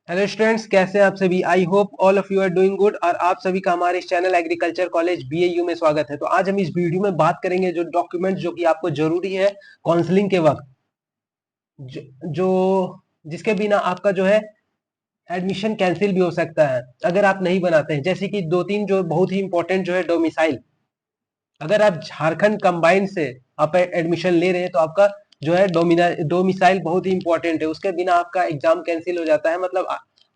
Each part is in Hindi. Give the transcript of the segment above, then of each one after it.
हेलो स्टूडेंट्स, कैसे हैं आप सभी। I hope all of you are doing good और आप सभी का हमारे इस चैनल एग्रीकल्चर कॉलेज बीएयू में स्वागत है। तो आज हम इस वीडियो में बात करेंगे जो डॉक्यूमेंट्स जो कि आपको जरूरी है काउंसलिंग के वक्त, जो जिसके बिना आपका जो है एडमिशन कैंसिल भी हो सकता है अगर आप नहीं बनाते हैं। जैसे कि दो तीन जो बहुत ही इंपॉर्टेंट जो है डोमिसाइल। अगर आप झारखंड कंबाइंड से आप एडमिशन ले रहे हैं तो आपका जो है डोमिसाइल बहुत ही इंपॉर्टेंट है। उसके बिना आपका एग्जाम कैंसिल हो जाता है, मतलब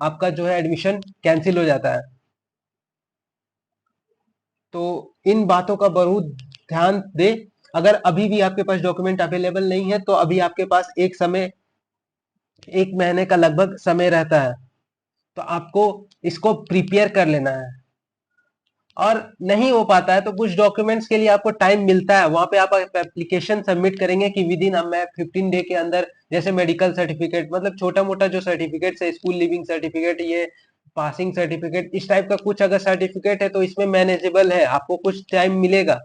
आपका जो है एडमिशन कैंसिल हो जाता है। तो इन बातों का बहुत ध्यान दे। अगर अभी भी आपके पास डॉक्यूमेंट अवेलेबल नहीं है तो अभी आपके पास एक महीने का लगभग समय रहता है, तो आपको इसको प्रिपेयर कर लेना है। और नहीं हो पाता है तो कुछ डॉक्यूमेंट्स के लिए आपको टाइम मिलता है, वहां पे आप एप्लीकेशन सबमिट करेंगे कि विद इन मैं 15 डे के अंदर, जैसे मेडिकल सर्टिफिकेट, मतलब छोटा मोटा जो सर्टिफिकेट है, स्कूल लिविंग सर्टिफिकेट, ये पासिंग सर्टिफिकेट, इस टाइप का कुछ अगर सर्टिफिकेट है तो इसमें मैनेजेबल है, आपको कुछ टाइम मिलेगा।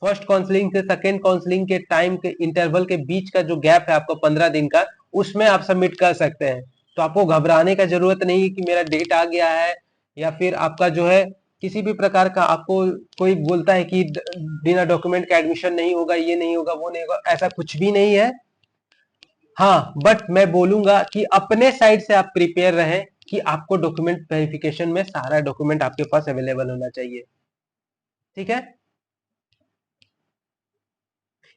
फर्स्ट काउंसलिंग से सेकेंड काउंसलिंग के टाइम के इंटरवल के बीच का जो गैप है आपका 15 दिन का, उसमें आप सबमिट कर सकते हैं। तो आपको घबराने का जरूरत नहीं है कि मेरा डेट आ गया है, या फिर आपका जो है किसी भी प्रकार का आपको कोई बोलता है कि बिना डॉक्यूमेंट का एडमिशन नहीं होगा, ये नहीं होगा, वो नहीं होगा, ऐसा कुछ भी नहीं है। हाँ, बट मैं बोलूंगा कि अपने साइड से आप प्रिपेयर रहें कि आपको डॉक्यूमेंट वेरिफिकेशन में सारा डॉक्यूमेंट आपके पास अवेलेबल होना चाहिए। ठीक है,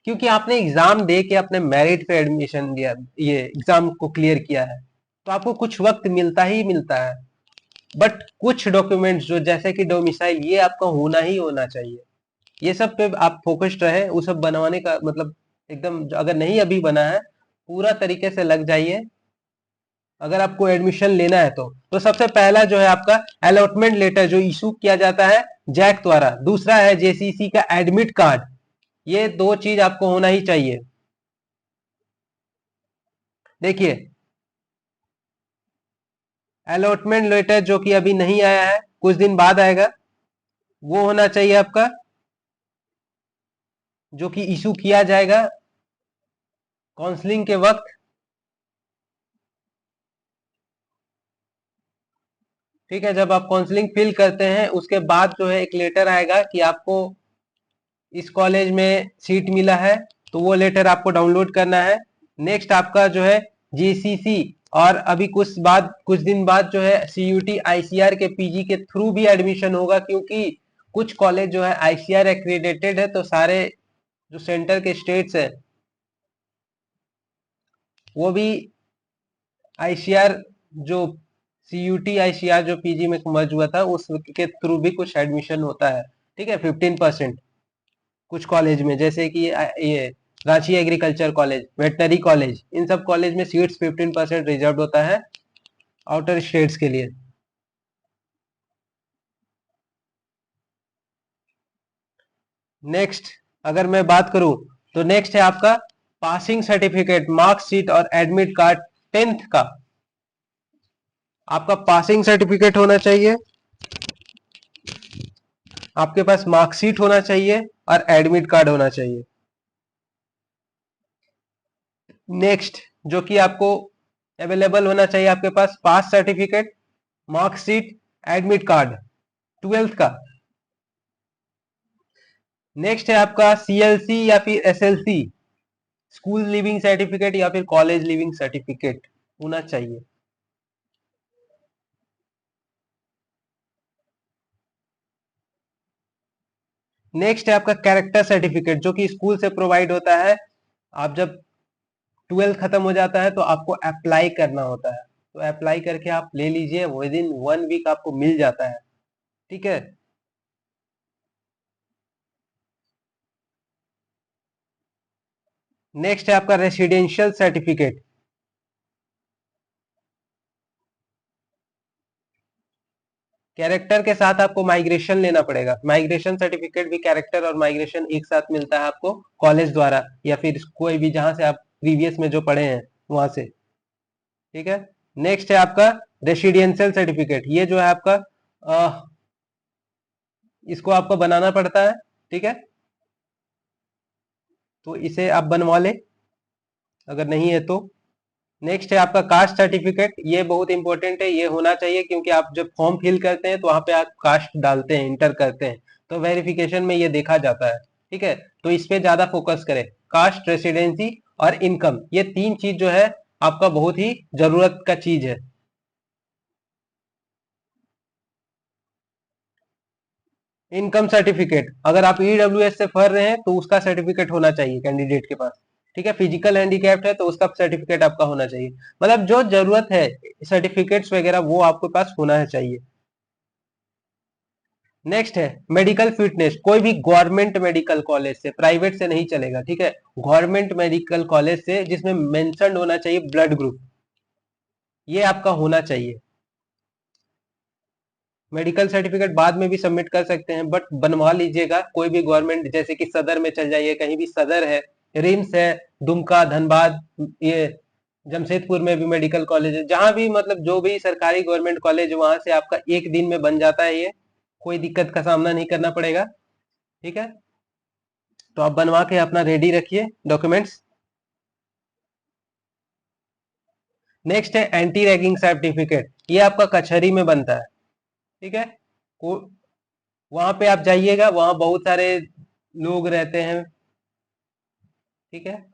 क्योंकि आपने एग्जाम दे के अपने मेरिट पे एडमिशन दिया, ये एग्जाम को क्लियर किया है, तो आपको कुछ वक्त मिलता ही मिलता है। बट कुछ डॉक्यूमेंट्स जो जैसे कि डोमिसाइल, ये आपका होना ही होना चाहिए। ये सब पे आप फोकस्ड रहे, वो सब बनवाने का मतलब एकदम, अगर नहीं अभी बना है पूरा तरीके से लग जाइए। अगर आपको एडमिशन लेना है तो सबसे पहला जो है आपका अलॉटमेंट लेटर जो इशू किया जाता है जैक द्वारा, दूसरा है जेसीसी का एडमिट कार्ड। ये दो चीज आपको होना ही चाहिए। देखिए, अलॉटमेंट लेटर जो कि अभी नहीं आया है, कुछ दिन बाद आएगा, वो होना चाहिए आपका, जो कि इशू किया जाएगा काउंसलिंग के वक्त। ठीक है, जब आप काउंसलिंग फिल करते हैं उसके बाद जो है एक लेटर आएगा कि आपको इस कॉलेज में सीट मिला है, तो वो लेटर आपको डाउनलोड करना है। नेक्स्ट आपका जो है जीसीसी, और अभी कुछ दिन बाद जो है सीयूटी आईसीआर के पीजी के थ्रू भी एडमिशन होगा, क्योंकि कुछ कॉलेज जो है आईसीआर एक्रेडिटेड है, तो सारे जो सेंटर के स्टेट्स है वो भी आईसीआर, जो सीयूटी आईसीआर जो पीजी में मर्ज हुआ था उसके थ्रू भी कुछ एडमिशन होता है। ठीक है, 15% कुछ कॉलेज में, जैसे कि ये Ranchi agriculture college, veterinary college, इन सब कॉलेज में सीट्स 15% रिजर्व होता है आउटर स्टेट्स के लिए। नेक्स्ट अगर मैं बात करूं तो नेक्स्ट है आपका पासिंग सर्टिफिकेट, मार्कशीट और एडमिट कार्ड 10th का। आपका पासिंग सर्टिफिकेट होना चाहिए, आपके पास मार्कशीट होना चाहिए और एडमिट कार्ड होना चाहिए। नेक्स्ट जो कि आपको अवेलेबल होना चाहिए, आपके पास pass certificate, marksheet, admit card 12th का। नेक्स्ट है आपका सीएलसी या फिर एसएलसी, स्कूल लिविंग सर्टिफिकेट या फिर कॉलेज लिविंग सर्टिफिकेट होना चाहिए। नेक्स्ट है आपका कैरेक्टर सर्टिफिकेट, जो कि स्कूल से प्रोवाइड होता है। आप जब 12th खत्म हो जाता है तो आपको अप्लाई करना होता है, तो अप्लाई करके आप ले लीजिए, विद इन 1 वीक आपको मिल जाता है। ठीक है, नेक्स्ट है आपका रेसिडेंशियल सर्टिफिकेट। कैरेक्टर के साथ आपको माइग्रेशन लेना पड़ेगा, माइग्रेशन सर्टिफिकेट भी, कैरेक्टर और माइग्रेशन एक साथ मिलता है आपको कॉलेज द्वारा, या फिर कोई भी जहां से आप प्रीवियस में जो पढ़े हैं वहां से। ठीक है, नेक्स्ट है आपका रेसिडेंशियल सर्टिफिकेट, ये जो है आपका इसको आपको बनाना पड़ता है। ठीक है, तो इसे आप बनवा ले अगर नहीं है तो। नेक्स्ट है आपका कास्ट सर्टिफिकेट। ये बहुत इंपॉर्टेंट है, ये होना चाहिए क्योंकि आप जब फॉर्म फिल करते हैं तो वहां पे आप कास्ट डालते हैं, इंटर करते हैं, तो वेरिफिकेशन में ये देखा जाता है। ठीक है, तो इस पे ज्यादा फोकस करें। कास्ट, रेसिडेंसी और इनकम, ये तीन चीज जो है आपका बहुत ही जरूरत का चीज है। इनकम सर्टिफिकेट, अगर आप ईडब्ल्यूएस से भर रहे हैं तो उसका सर्टिफिकेट होना चाहिए कैंडिडेट के पास। ठीक है, फिजिकल हैंडीकैप्ड है तो उसका सर्टिफिकेट आपका होना चाहिए। मतलब जो जरूरत है सर्टिफिकेट्स वगैरह वो आपके पास होना चाहिए। नेक्स्ट है मेडिकल फिटनेस। कोई भी गवर्नमेंट मेडिकल कॉलेज से, प्राइवेट से नहीं चलेगा। ठीक है, गवर्नमेंट मेडिकल कॉलेज से जिसमें मेंशन होना चाहिए ब्लड ग्रुप, ये आपका होना चाहिए। मेडिकल सर्टिफिकेट बाद में भी सबमिट कर सकते हैं बट बनवा लीजिएगा कोई भी गवर्नमेंट, जैसे कि सदर में चल जाइए, कहीं भी सदर है, रिम्स है, दुमका, धनबाद, ये जमशेदपुर में भी मेडिकल कॉलेज है, जहां भी मतलब जो भी सरकारी गवर्नमेंट कॉलेज वहां से आपका एक दिन में बन जाता है, ये कोई दिक्कत का सामना नहीं करना पड़ेगा। ठीक है, तो आप बनवा के अपना रेडी रखिए डॉक्यूमेंट्स। नेक्स्ट है एंटी रैगिंग सर्टिफिकेट। ये आपका कचहरी में बनता है। ठीक है, वहां पे आप जाइएगा, वहां बहुत सारे लोग रहते हैं। ठीक है,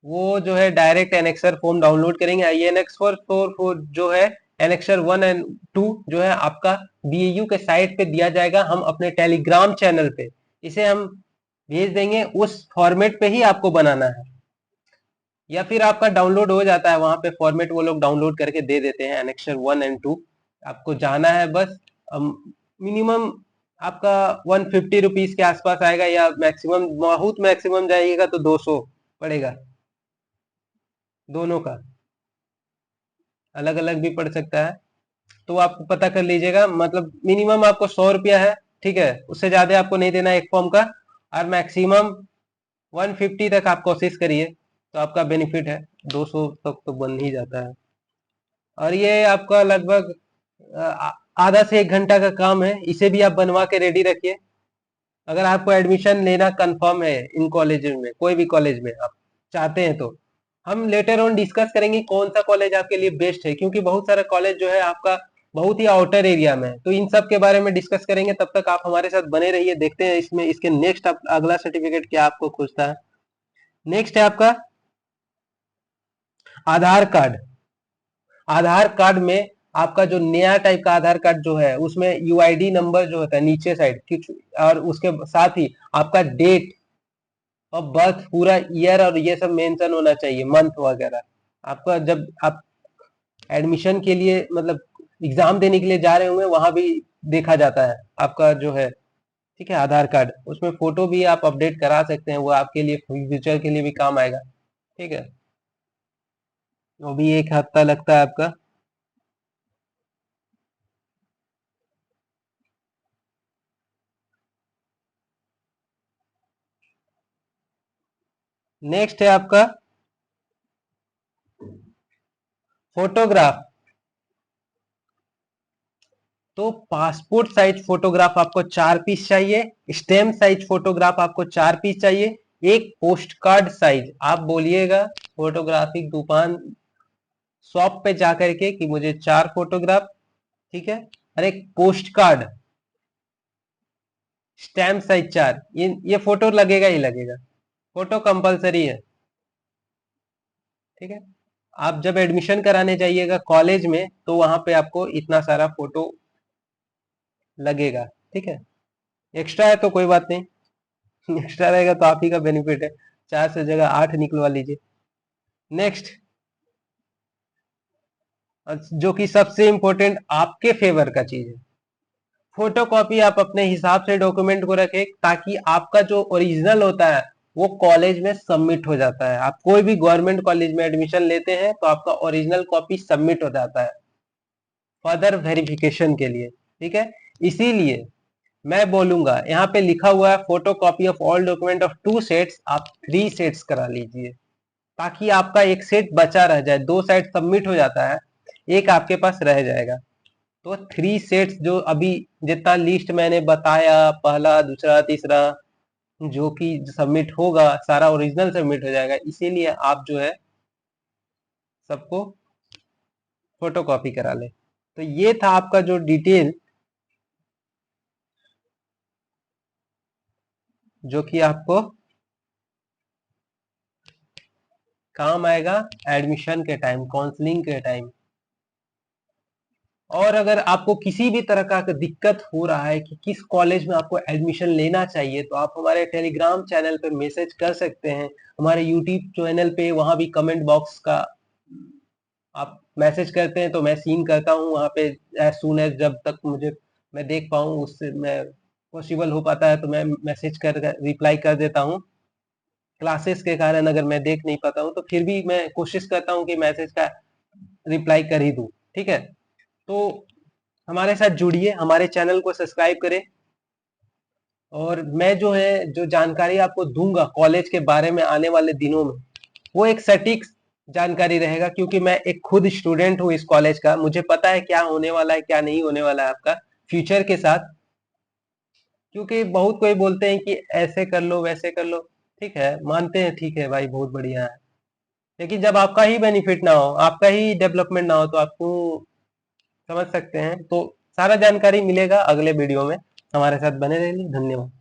वो जो है डायरेक्ट एनेक्सर फॉर्म डाउनलोड करेंगे। आई एन एक्स फोर जो है एनेक्सर 1 एंड 2 जो है आपका बीएयू के साइट पे दिया जाएगा, हम अपने टेलीग्राम चैनल पे इसे हम भेज देंगे। उस फॉर्मेट पे ही आपको बनाना है, या फिर आपका डाउनलोड हो जाता है वहां पे फॉर्मेट, वो लोग डाउनलोड करके दे देते हैं एनेक्सर 1 एंड 2। आपको जाना है बस। मिनिमम आपका 150 रुपीज के आसपास आएगा, या मैक्सिमम, बहुत मैक्सिमम जाइएगा तो 200 पड़ेगा। दोनों का अलग अलग भी पड़ सकता है, तो आप पता कर लीजिएगा। मतलब मिनिमम आपको 100 रुपया है। ठीक है, उससे ज्यादा आपको नहीं देना एक फॉर्म का, और मैक्सिमम 150 तक आप कोशिश करिए तो आपका बेनिफिट है। 200 तक तो बन ही जाता है, और ये आपका लगभग आधा से 1 घंटा का काम है। इसे भी आप बनवा के रेडी रखिए। अगर आपको एडमिशन लेना कंफर्म है इन कॉलेज में, कोई भी कॉलेज में आप चाहते हैं, तो हम लेटर ऑन डिस्कस करेंगे कौन सा कॉलेज आपके लिए बेस्ट है, क्योंकि बहुत सारा कॉलेज जो है आपका बहुत ही आउटर एरिया में है, तो इन सब के बारे में डिस्कस करेंगे। तब तक आप हमारे साथ बने रहिए, देखते हैं इसमें इसके नेक्स्ट अगला सर्टिफिकेट क्या आपको खोजता है। नेक्स्ट है आपका आधार कार्ड। आधार कार्ड में आपका जो नया टाइप का आधार कार्ड जो है उसमें यूआईडी नंबर जो होता है नीचे साइड कुछ, और उसके साथ ही आपका डेट और बर्थ, पूरा ईयर और ये सब मेंशन होना चाहिए, मंथ वगैरह। आपका जब आप एडमिशन के लिए मतलब एग्जाम देने के लिए जा रहे होंगे, वहां भी देखा जाता है आपका जो है। ठीक है, आधार कार्ड, उसमें फोटो भी आप अपडेट करा सकते हैं, वो आपके लिए फ्यूचर के लिए भी काम आएगा। ठीक है, वो भी एक हफ्ता लगता है आपका। नेक्स्ट है आपका फोटोग्राफ। तो पासपोर्ट साइज फोटोग्राफ आपको 4 पीस चाहिए, स्टेम साइज फोटोग्राफ आपको 4 पीस चाहिए, एक पोस्ट कार्ड साइज। आप बोलिएगा फोटोग्राफी दुकान शॉप पे जाकर के कि मुझे 4 फोटोग्राफ। ठीक है, और एक पोस्ट कार्ड स्टैम्प साइज 4। ये फोटो लगेगा ही लगेगा, फोटो कंपलसरी है। ठीक है, आप जब एडमिशन कराने जाइएगा कॉलेज में तो वहां पे आपको इतना सारा फोटो लगेगा। ठीक है, एक्स्ट्रा है तो कोई बात नहीं। एक्स्ट्रा रहेगा तो आप ही का बेनिफिट है, 4 से जगह 8 निकलवा लीजिए। नेक्स्ट, जो कि सबसे इंपॉर्टेंट आपके फेवर का चीज है, फोटोकॉपी आप अपने हिसाब से डॉक्यूमेंट को रखें, ताकि आपका जो ओरिजिनल होता है वो कॉलेज में सबमिट हो जाता है। आप कोई भी गवर्नमेंट कॉलेज में एडमिशन लेते हैं तो आपका ओरिजिनल कॉपी सबमिट हो जाता है फर्दर वेरिफिकेशन के लिए। ठीक है, इसीलिए मैं बोलूंगा, यहाँ पे लिखा हुआ है photo copy of all document of 2 sets, आप 3 सेट्स करा लीजिए, ताकि आपका एक सेट बचा रह जाए। 2 सेट सबमिट हो जाता है, एक आपके पास रह जाएगा। तो 3 सेट्स जो अभी जितना लिस्ट मैंने बताया, पहला, दूसरा, तीसरा, जो कि सबमिट होगा सारा ओरिजिनल सबमिट हो जाएगा। इसीलिए आप जो है सबको फोटोकॉपी करा ले। तो ये था आपका जो डिटेल जो कि आपको काम आएगा एडमिशन के टाइम, काउंसलिंग के टाइम। और अगर आपको किसी भी तरह का दिक्कत हो रहा है कि किस कॉलेज में आपको एडमिशन लेना चाहिए, तो आप हमारे टेलीग्राम चैनल पे मैसेज कर सकते हैं, हमारे यूट्यूब चैनल पे वहां भी कमेंट बॉक्स का आप मैसेज करते हैं तो मैं सीन करता हूँ वहां पे एज सून एज, जब तक मुझे मैं देख पाऊँ उससे मैं पॉसिबल हो पाता है तो मैं मैसेज कर रिप्लाई कर देता हूँ। क्लासेस के कारण अगर मैं देख नहीं पाता हूँ तो फिर भी मैं कोशिश करता हूँ कि मैसेज का रिप्लाई कर ही दूं। ठीक है, तो हमारे साथ जुड़िए, हमारे चैनल को सब्सक्राइब करें, और मैं जो है जो जानकारी आपको दूंगा कॉलेज के बारे में आने वाले दिनों में, वो एक सटीक जानकारी रहेगा, क्योंकि मैं एक खुद स्टूडेंट हूँ इस कॉलेज का, मुझे पता है क्या होने वाला है क्या नहीं होने वाला है आपका फ्यूचर के साथ। क्योंकि बहुत कोई बोलते हैं कि ऐसे कर लो वैसे कर लो, ठीक है मानते हैं, ठीक है भाई बहुत बढ़िया है, लेकिन जब आपका ही बेनिफिट ना हो, आपका ही डेवलपमेंट ना हो, तो आपको समझ सकते हैं। तो सारा जानकारी मिलेगा अगले वीडियो में, हमारे साथ बने रहिए, धन्यवाद।